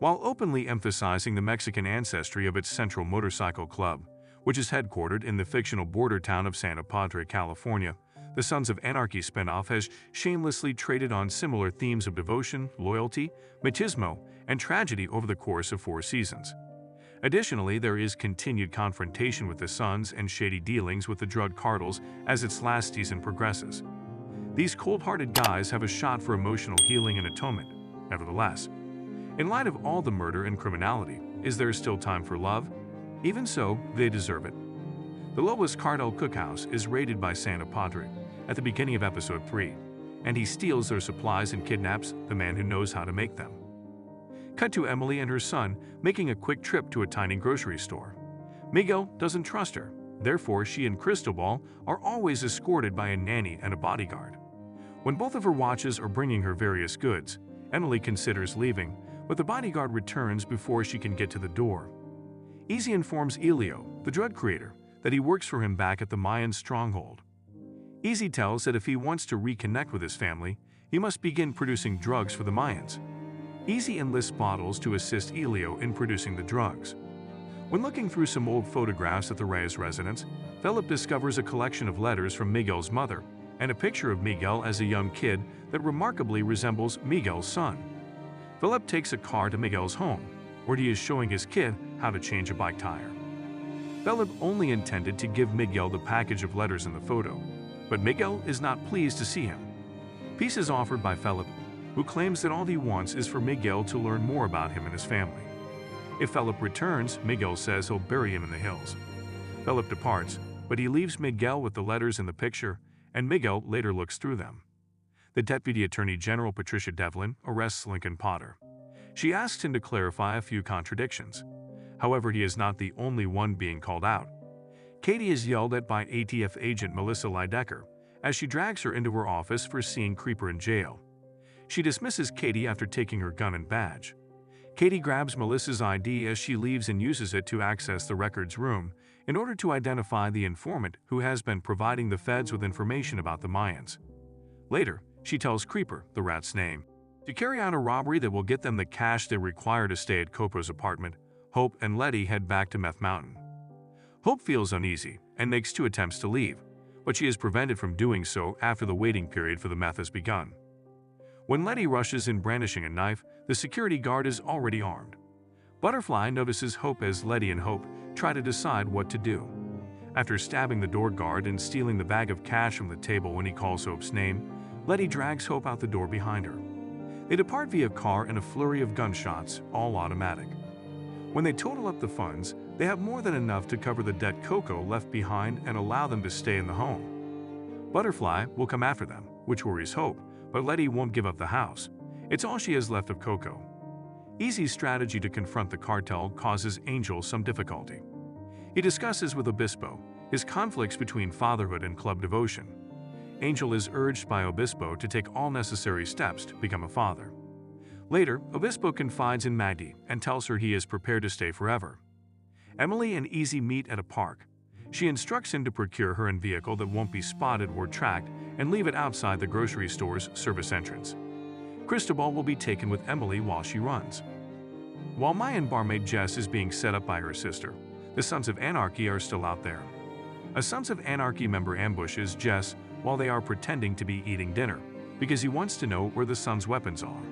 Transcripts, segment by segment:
while openly emphasizing the Mexican ancestry of its Central Motorcycle Club, which is headquartered in the fictional border town of Santa Padre, California. The Sons of Anarchy spinoff has shamelessly traded on similar themes of devotion, loyalty, machismo, and tragedy over the course of 4 seasons. Additionally, there is continued confrontation with the Sons and shady dealings with the drug cartels as its last season progresses. These cold-hearted guys have a shot for emotional healing and atonement. Nevertheless, in light of all the murder and criminality, is there still time for love? Even so, they deserve it. The Lobos Cartel Cookhouse is raided by Santa Padre at the beginning of episode 3, and he steals their supplies and kidnaps the man who knows how to make them. Cut to Emily and her son making a quick trip to a tiny grocery store. Miguel doesn't trust her, therefore she and Cristobal are always escorted by a nanny and a bodyguard. When both of her watches are bringing her various goods, Emily considers leaving, but the bodyguard returns before she can get to the door. Easy informs Elio, the drug creator, that he works for him back at the Mayan stronghold. Easy tells that if he wants to reconnect with his family, he must begin producing drugs for the Mayans. Easy enlists bottles to assist Elio in producing the drugs. When looking through some old photographs at the Reyes residence, Philip discovers a collection of letters from Miguel's mother and a picture of Miguel as a young kid that remarkably resembles Miguel's son. Philip takes a car to Miguel's home, where he is showing his kid how to change a bike tire. Philip only intended to give Miguel the package of letters in the photo, but Miguel is not pleased to see him. Peace is offered by Philip, who claims that all he wants is for Miguel to learn more about him and his family. If Philip returns, Miguel says he'll bury him in the hills. Philip departs, but he leaves Miguel with the letters in the picture, and Miguel later looks through them. The Deputy Attorney General Patricia Devlin arrests Lincoln Potter. She asks him to clarify a few contradictions. However, he is not the only one being called out. Katie is yelled at by ATF agent Melissa Lidecker as she drags her into her office for seeing Creeper in jail. She dismisses Katie after taking her gun and badge. Katie grabs Melissa's ID as she leaves and uses it to access the records room in order to identify the informant who has been providing the feds with information about the Mayans. Later, she tells Creeper, the rat's name, to carry out a robbery that will get them the cash they require to stay at Copro's apartment. Hope and Letty head back to Meth Mountain. Hope feels uneasy and makes 2 attempts to leave, but she is prevented from doing so after the waiting period for the meth has begun. When Letty rushes in brandishing a knife, the security guard is already armed. Butterfly notices Hope as Letty and Hope try to decide what to do. After stabbing the door guard and stealing the bag of cash from the table when he calls Hope's name, Letty drags Hope out the door behind her. They depart via car in a flurry of gunshots, all automatic. When they total up the funds, they have more than enough to cover the debt Coco left behind and allow them to stay in the home. Butterfly will come after them, which worries Hope, but Letty won't give up the house. It's all she has left of Coco. Easy's strategy to confront the cartel causes Angel some difficulty. He discusses with Obispo his conflicts between fatherhood and club devotion. Angel is urged by Obispo to take all necessary steps to become a father. Later, Obispo confides in Maggie and tells her he is prepared to stay forever. Emily and Easy meet at a park. She instructs him to procure her a vehicle that won't be spotted or tracked and leave it outside the grocery store's service entrance. Cristobal will be taken with Emily while she runs. While Mayan barmaid Jess is being set up by her sister, the Sons of Anarchy are still out there. A Sons of Anarchy member ambushes Jess while they are pretending to be eating dinner because he wants to know where the Sons' weapons are.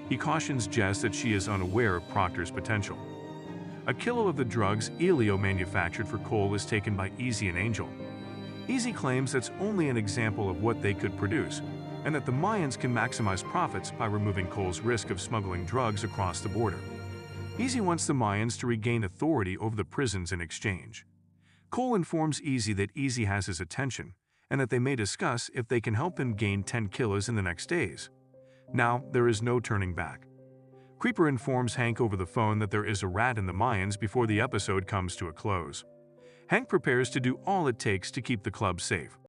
He cautions Jess that she is unaware of Proctor's potential. A kilo of the drugs Elio manufactured for Cole is taken by Easy and Angel. Easy claims that's only an example of what they could produce, and that the Mayans can maximize profits by removing Cole's risk of smuggling drugs across the border. Easy wants the Mayans to regain authority over the prisons in exchange. Cole informs Easy that Easy has his attention, and that they may discuss if they can help him gain 10 kilos in the next days. Now, there is no turning back. Creeper informs Hank over the phone that there is a rat in the Mayans before the episode comes to a close. Hank prepares to do all it takes to keep the club safe.